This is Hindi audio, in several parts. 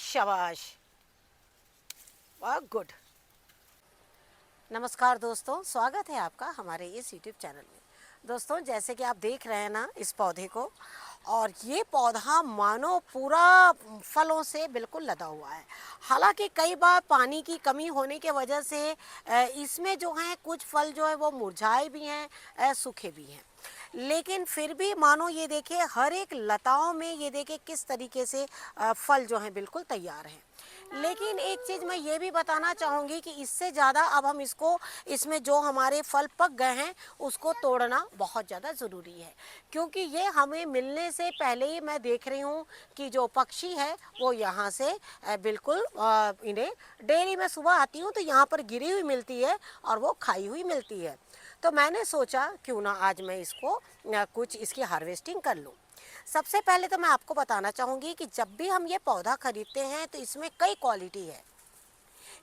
शाबाश, वाह, गुड। नमस्कार दोस्तों, स्वागत है आपका हमारे इस YouTube चैनल में। दोस्तों, जैसे कि आप देख रहे हैं ना इस पौधे को, और ये पौधा मानो पूरा फलों से बिल्कुल लदा हुआ है। हालांकि कई बार पानी की कमी होने के वजह से इसमें जो है कुछ फल जो है वो मुरझाए भी हैं, सूखे भी हैं, लेकिन फिर भी मानो ये देखिए हर एक लताओं में ये देखिए किस तरीके से फल जो हैं बिल्कुल तैयार हैं। लेकिन एक चीज़ मैं ये भी बताना चाहूँगी कि इससे ज़्यादा अब हम इसमें जो हमारे फल पक गए हैं उसको तोड़ना बहुत ज़्यादा ज़रूरी है, क्योंकि ये हमें मिलने से पहले ही मैं देख रही हूँ कि जो पक्षी है वो यहाँ से बिल्कुल इन्हें डेली मैं सुबह आती हूँ तो यहाँ पर गिरी हुई मिलती है और वो खाई हुई मिलती है। तो मैंने सोचा क्यों ना आज मैं इसको कुछ इसकी हार्वेस्टिंग कर लूँ। सबसे पहले तो मैं आपको बताना चाहूँगी कि जब भी हम ये पौधा खरीदते हैं तो इसमें कई क्वालिटी है,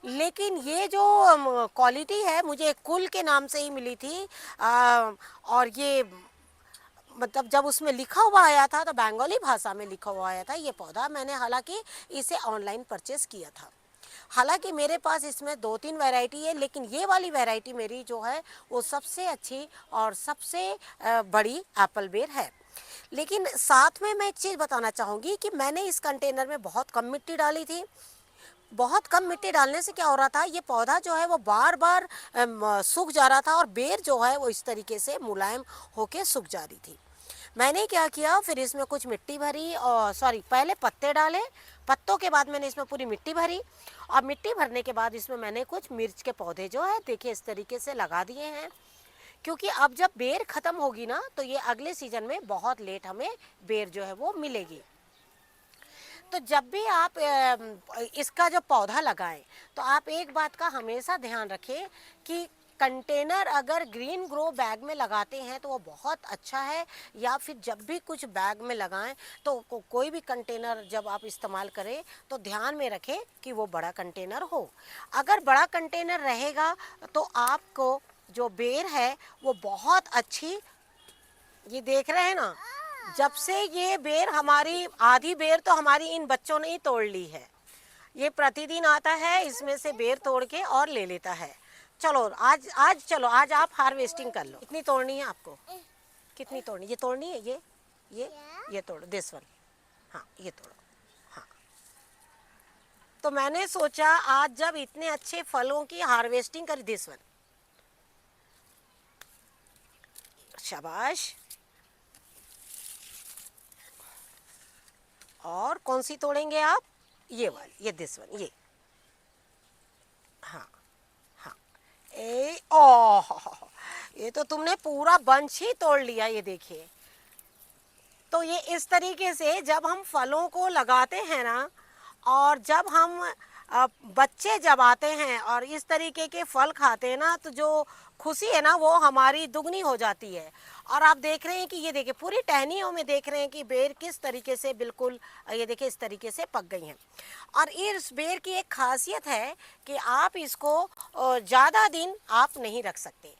लेकिन ये जो क्वालिटी है मुझे कुल के नाम से ही मिली थी। और ये मतलब जब उसमें लिखा हुआ आया था तो बंगाली भाषा में लिखा हुआ आया था ये पौधा। मैंने हालांकि इसे ऑनलाइन परचेस किया था। हालांकि मेरे पास इसमें 2-3 वैरायटी है, लेकिन ये वाली वैरायटी मेरी जो है वो सबसे अच्छी और सबसे बड़ी एप्पल बेर है। लेकिन साथ में मैं एक चीज़ बताना चाहूँगी कि मैंने इस कंटेनर में बहुत कम मिट्टी डाली थी। बहुत कम मिट्टी डालने से क्या हो रहा था, ये पौधा जो है वो बार बार सूख जा रहा था और बेर जो है वो इस तरीके से मुलायम होके सूख जा रही थी। मैंने क्या किया, फिर इसमें कुछ मिट्टी भरी, और पहले पत्ते डाले, पत्तों के बाद मैंने इसमें पूरी मिट्टी भरी, और मिट्टी भरने के बाद इसमें मैंने कुछ मिर्च के पौधे जो है देखिए इस तरीके से लगा दिए हैं, क्योंकि अब जब बेर ख़त्म होगी ना तो ये अगले सीजन में बहुत लेट हमें बेर जो है वो मिलेगी। तो जब भी आप इसका जो पौधा लगाएं तो आप एक बात का हमेशा ध्यान रखें कि कंटेनर अगर ग्रीन ग्रो बैग में लगाते हैं तो वो बहुत अच्छा है, या फिर जब भी कुछ बैग में लगाएं तो कोई भी कंटेनर जब आप इस्तेमाल करें तो ध्यान में रखें कि वो बड़ा कंटेनर हो। अगर बड़ा कंटेनर रहेगा तो आपको जो बेर है वो बहुत अच्छी, ये देख रहे हैं ना, जब से ये बेर हमारी आधी बेर तो हमारी इन बच्चों ने ही तोड़ ली है। ये प्रतिदिन आता है, इसमें से बेर तोड़ के और ले लेता है। चलो आज आप हार्वेस्टिंग कर लो। कितनी तोड़नी है आपको? कितनी तोड़नी? ये तोड़नी है, ये तोड़ो, दिस वन। हाँ, ये तोड़ो। हाँ, तो मैंने सोचा आज जब इतने अच्छे फलों की हार्वेस्टिंग करी, दिस वन। शाबाश। और कौन सी तोड़ेंगे आप? ये वाली, ये दिस वन, ये। हाँ हाँ, ये तो तुमने पूरा बंच ही तोड़ लिया, ये देखिए। तो ये इस तरीके से जब हम फलों को लगाते हैं ना, और जब हम बच्चे जब आते हैं और इस तरीके के फल खाते हैं ना, तो जो खुशी है ना वो हमारी दुगनी हो जाती है। और आप देख रहे हैं कि ये देखिए पूरी टहनियों में देख रहे हैं कि बेर किस तरीके से बिल्कुल ये देखिए इस तरीके से पक गई हैं। और इस बेर की एक खासियत है कि आप इसको ज़्यादा दिन आप नहीं रख सकते।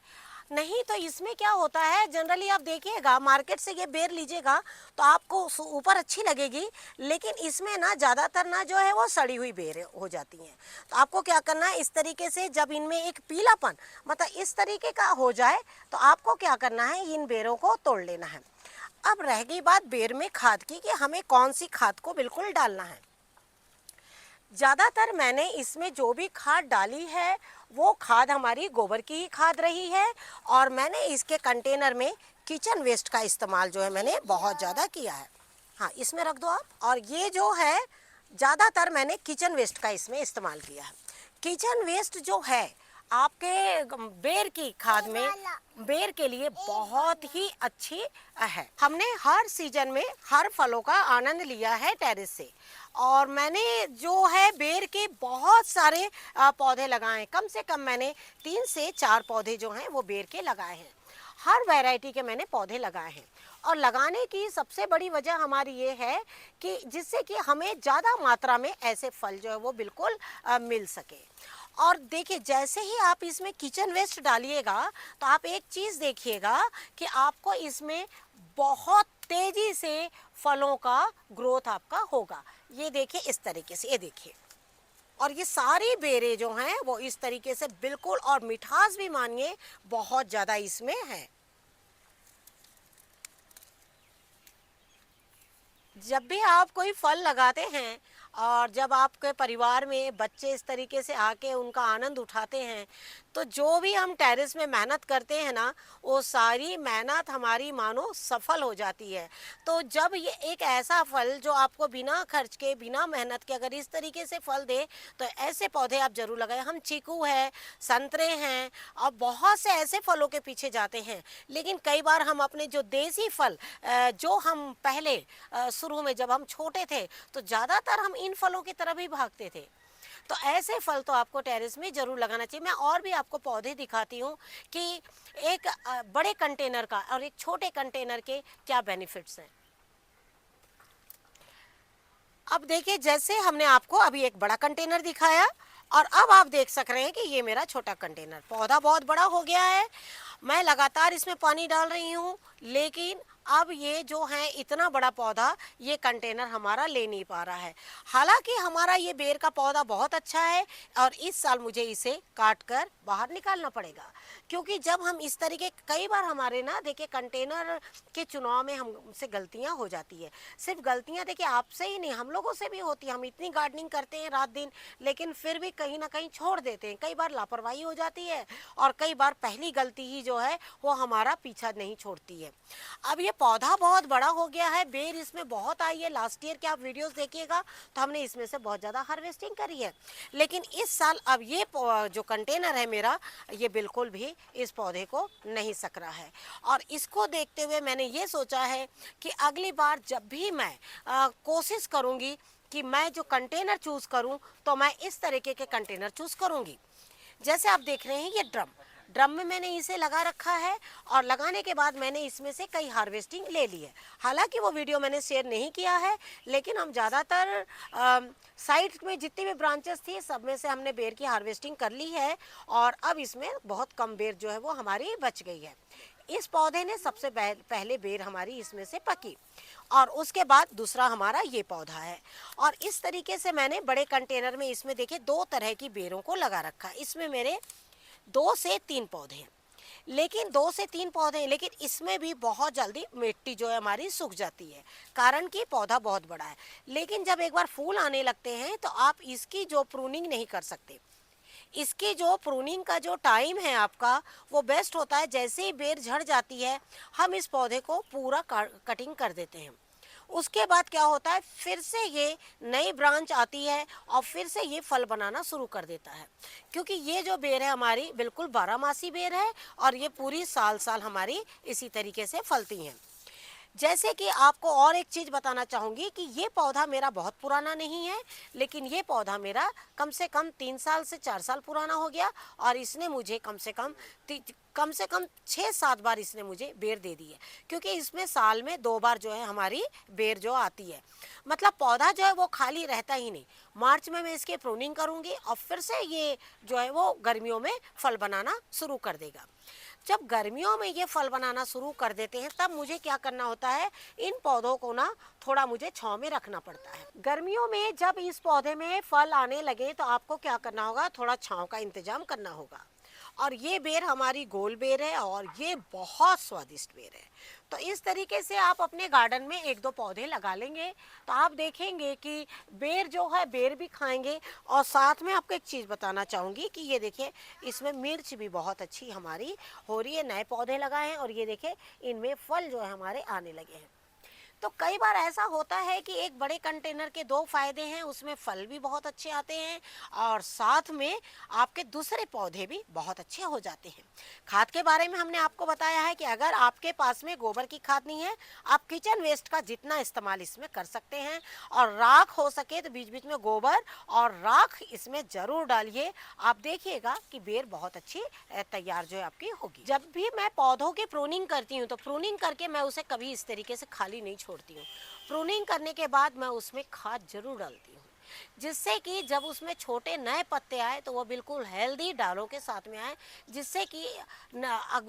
नहीं तो इसमें क्या होता है, जनरली आप देखिएगा मार्केट से ये बेर लीजिएगा तो आपको ऊपर अच्छी लगेगी, लेकिन इसमें ना ज़्यादातर ना जो है वो सड़ी हुई बेर हो जाती हैं। तो आपको क्या करना है, इस तरीके से जब इनमें एक पीलापन मतलब इस तरीके का हो जाए तो आपको क्या करना है, इन बेरों को तोड़ लेना है। अब रह गई बात बेर में खाद की कि हमें कौन सी खाद को बिल्कुल डालना है। ज़्यादातर मैंने इसमें जो भी खाद डाली है वो खाद हमारी गोबर की ही खाद रही है, और मैंने इसके कंटेनर में किचन वेस्ट का इस्तेमाल जो है मैंने बहुत ज़्यादा किया है। हाँ, इसमें रख दो आप। और ये जो है ज़्यादातर मैंने किचन वेस्ट का इसमें इस्तेमाल किया है। किचन वेस्ट जो है आपके बेर की खाद में बेर के लिए बहुत ही अच्छी है। हमने हर सीजन में हर फलों का आनंद लिया है टेरेस से, और मैंने जो है बेर के बहुत सारे पौधे लगाए। कम से कम मैंने 3 से 4 पौधे जो हैं वो बेर के लगाए हैं। हर वैरायटी के मैंने पौधे लगाए हैं, और लगाने की सबसे बड़ी वजह हमारी ये है कि जिससे कि हमें ज़्यादा मात्रा में ऐसे फल जो है वो बिल्कुल मिल सके। और देखिए जैसे ही आप इसमें किचन वेस्ट डालिएगा तो आप एक चीज़ देखिएगा कि आपको इसमें बहुत तेजी से फलों का ग्रोथ आपका होगा। ये देखिए इस तरीके से, ये देखिए, और ये सारी बेरें जो हैं वो इस तरीके से बिल्कुल, और मिठास भी मानिए बहुत ज़्यादा इसमें है। जब भी आप कोई फल लगाते हैं और जब आपके परिवार में बच्चे इस तरीके से आके उनका आनंद उठाते हैं, तो जो भी हम टेरेस में मेहनत करते हैं ना, वो सारी मेहनत हमारी मानो सफल हो जाती है। तो जब ये एक ऐसा फल जो आपको बिना खर्च के, बिना मेहनत के अगर इस तरीके से फल दे, तो ऐसे पौधे आप जरूर लगाएं। हम चीकू है, संतरे हैं और बहुत से ऐसे फलों के पीछे जाते हैं, लेकिन कई बार हम अपने जो देसी फल जो हम पहले शुरू में जब हम छोटे थे तो ज़्यादातर हम इन फलों की तरफ ही भागते थे। तो ऐसे फल तो आपको टेरेस में ज़रूर लगाना चाहिए। मैं और भी आपको पौधे दिखाती हूँ कि एक बड़े कंटेनर का और एक छोटे कंटेनर के क्या बेनिफिट्स हैं। अब देखिए, जैसे हमने आपको अभी एक बड़ा कंटेनर दिखाया और अब आप देख सक रहे हैं कि ये मेरा छोटा कंटेनर, पौधा बहुत बड़ा हो गया है। मैं लगातार इसमें पानी डाल रही हूँ, लेकिन अब ये जो है इतना बड़ा पौधा ये कंटेनर हमारा ले नहीं पा रहा है। हालांकि हमारा ये बेर का पौधा बहुत अच्छा है और इस साल मुझे इसे काट कर बाहर निकालना पड़ेगा, क्योंकि जब हम इस तरीके, कई बार हमारे ना देखिए कंटेनर के चुनाव में हमसे गलतियां हो जाती है। सिर्फ गलतियां देखिए आपसे ही नहीं, हम लोगों से भी होती है। हम इतनी गार्डनिंग करते हैं रात दिन, लेकिन फिर भी कहीं ना कहीं छोड़ देते हैं। कई बार लापरवाही हो जाती है और कई बार पहली गलती ही जो है वो हमारा पीछा नहीं छोड़ती है। अब ये पौधा बहुत बड़ा हो गया है, बेर इसमें बहुत आई है। लास्ट ईयर के आप वीडियोस देखिएगा तो हमने इसमें से बहुत ज़्यादा हार्वेस्टिंग करी है, लेकिन इस साल अब ये जो कंटेनर है मेरा, ये बिल्कुल भी इस पौधे को नहीं सक रहा है। और इसको देखते हुए मैंने ये सोचा है कि अगली बार जब भी मैं कोशिश करूँगी कि मैं जो कंटेनर चूज़ करूँ तो मैं इस तरीके के कंटेनर चूज़ करूँगी। जैसे आप देख रहे हैं ये ड्रम में मैंने इसे लगा रखा है और लगाने के बाद मैंने इसमें से कई हार्वेस्टिंग ले ली है। हालांकि वो वीडियो मैंने शेयर नहीं किया है, लेकिन हम ज़्यादातर साइड में जितनी भी ब्रांचेस थी सब में से हमने बेर की हार्वेस्टिंग कर ली है और अब इसमें बहुत कम बेर जो है वो हमारी बच गई है। इस पौधे ने सबसे पहले बेर हमारी इसमें से पकी और उसके बाद दूसरा हमारा ये पौधा है। और इस तरीके से मैंने बड़े कंटेनर में इसमें देखिए 2 तरह की बेरों को लगा रखा है। इसमें मेरे 2 से 3 पौधे हैं, लेकिन 2 से 3 पौधे हैं, लेकिन इसमें भी बहुत जल्दी मिट्टी जो है हमारी सूख जाती है, कारण कि पौधा बहुत बड़ा है। लेकिन जब एक बार फूल आने लगते हैं तो आप इसकी जो प्रूनिंग नहीं कर सकते। इसकी जो प्रूनिंग का जो टाइम है आपका, वो बेस्ट होता है जैसे ही बेर झड़ जाती है हम इस पौधे को पूरा कटिंग कर देते हैं। उसके बाद क्या होता है, फिर से ये नई ब्रांच आती है और फिर से ये फल बनाना शुरू कर देता है, क्योंकि ये जो बेर है हमारी बिल्कुल 12 मासी बेर है और ये पूरी साल साल हमारी इसी तरीके से फलती हैं। जैसे कि आपको और एक चीज़ बताना चाहूँगी कि ये पौधा मेरा बहुत पुराना नहीं है, लेकिन ये पौधा मेरा कम से कम 3 साल से 4 साल पुराना हो गया और इसने मुझे कम से कम 6-7 बार इसने मुझे बेर दे दी है, क्योंकि इसमें साल में 2 बार जो है हमारी बेर जो आती है। मतलब पौधा जो है वो खाली रहता ही नहीं। मार्च में मैं इसकी प्रूनिंग करूँगी और फिर से ये जो है वो गर्मियों में फल बनाना शुरू कर देगा। जब गर्मियों में ये फल बनाना शुरू कर देते हैं तब मुझे क्या करना होता है, इन पौधों को ना थोड़ा मुझे छांव में रखना पड़ता है। गर्मियों में जब इस पौधे में फल आने लगे तो आपको क्या करना होगा, थोड़ा छांव का इंतजाम करना होगा। और ये बेर हमारी गोल बेर है और ये बहुत स्वादिष्ट बेर है। तो इस तरीके से आप अपने गार्डन में 1-2 पौधे लगा लेंगे तो आप देखेंगे कि बेर जो है बेर भी खाएंगे। और साथ में आपको एक चीज़ बताना चाहूँगी कि ये देखिए इसमें मिर्च भी बहुत अच्छी हमारी हो रही है। नए पौधे लगाए हैं और ये देखिए इनमें फल जो है हमारे आने लगे हैं। तो कई बार ऐसा होता है कि एक बड़े कंटेनर के 2 फायदे हैं, उसमें फल भी बहुत अच्छे आते हैं और साथ में आपके दूसरे पौधे भी बहुत अच्छे हो जाते हैं। खाद के बारे में हमने आपको बताया है कि अगर आपके पास में गोबर की खाद नहीं है, आप किचन वेस्ट का जितना इस्तेमाल इसमें कर सकते हैं और राख हो सके तो बीच बीच में गोबर और राख इसमें ज़रूर डालिए। आप देखिएगा कि बेर बहुत अच्छी तैयार जो है आपकी होगी। जब भी मैं पौधों की प्रूनिंग करती हूँ तो प्रूनिंग करके मैं उसे कभी इस तरीके से खाली नहीं छोड़ती हूँ। प्रूनिंग करने के बाद मैं उसमें खाद जरूर डालती हूँ। जिससे कि जब उसमें छोटे नए पत्ते आए तो वो बिल्कुल हेल्दी डालों के साथ में आए, जिससे कि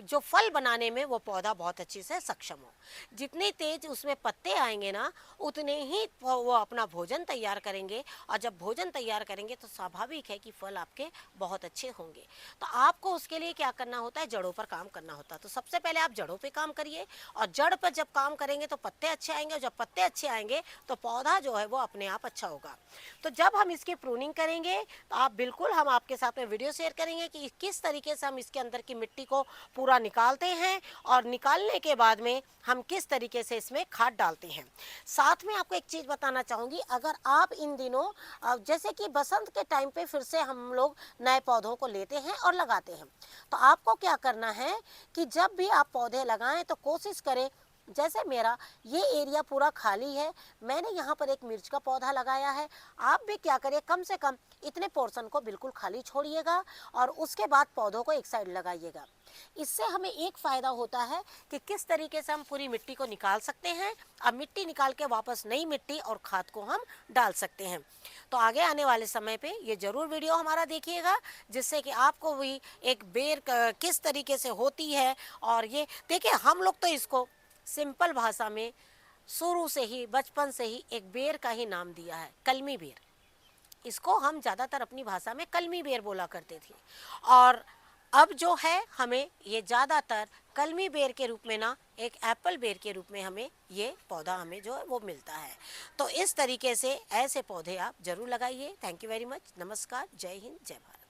जो फल बनाने में वो पौधा बहुत अच्छे से सक्षम हो। जितनी तेज उसमें पत्ते आएंगे ना, उतने ही वो अपना भोजन तैयार करेंगे, और जब भोजन तैयार करेंगे तो स्वाभाविक है कि फल आपके बहुत अच्छे होंगे। तो आपको उसके लिए क्या करना होता है, जड़ों पर काम करना होता है। तो सबसे पहले आप जड़ों पे काम करिए, और जड़ पर जब काम करेंगे तो पत्ते अच्छे आएंगे, और जब पत्ते अच्छे आएंगे तो पौधा जो है वो अपने आप अच्छा होगा। तो जब हम इसकी प्रूनिंग करेंगे तो आप बिल्कुल, हम आपके साथ में वीडियो शेयर करेंगे कि किस तरीके से हम इसके अंदर की मिट्टी को पूरा निकालते हैं, और निकालने के बाद में हम किस तरीके से इसमें खाद डालते हैं। साथ में आपको एक चीज़ बताना चाहूँगी, अगर आप इन दिनों जैसे कि बसंत के टाइम पे फिर से हम लोग नए पौधों को लेते हैं और लगाते हैं, तो आपको क्या करना है कि जब भी आप पौधे लगाएं तो कोशिश करें, जैसे मेरा ये एरिया पूरा खाली है, मैंने यहाँ पर एक मिर्च का पौधा लगाया है, आप भी क्या करिए, कम से कम इतने पोर्शन को बिल्कुल खाली छोड़िएगा और उसके बाद पौधों को एक साइड लगाइएगा। इससे हमें एक फ़ायदा होता है कि किस तरीके से हम पूरी मिट्टी को निकाल सकते हैं, अब मिट्टी निकाल के वापस नई मिट्टी और खाद को हम डाल सकते हैं। तो आगे आने वाले समय पे ये ज़रूर वीडियो हमारा देखिएगा, जिससे कि आपको भी एक बेर किस तरीके से होती है। और ये देखिए, हम लोग तो इसको सिंपल भाषा में शुरू से ही, बचपन से ही एक बेर का ही नाम दिया है, कलमी बेर। इसको हम ज़्यादातर अपनी भाषा में कलमी बेर बोला करते थे, और अब जो है हमें ये ज़्यादातर कलमी बेर के रूप में ना, एक एप्पल बेर के रूप में हमें ये पौधा हमें जो है वो मिलता है। तो इस तरीके से ऐसे पौधे आप ज़रूर लगाइए। Thank you very much. नमस्कार, जय हिंद, जय भारत।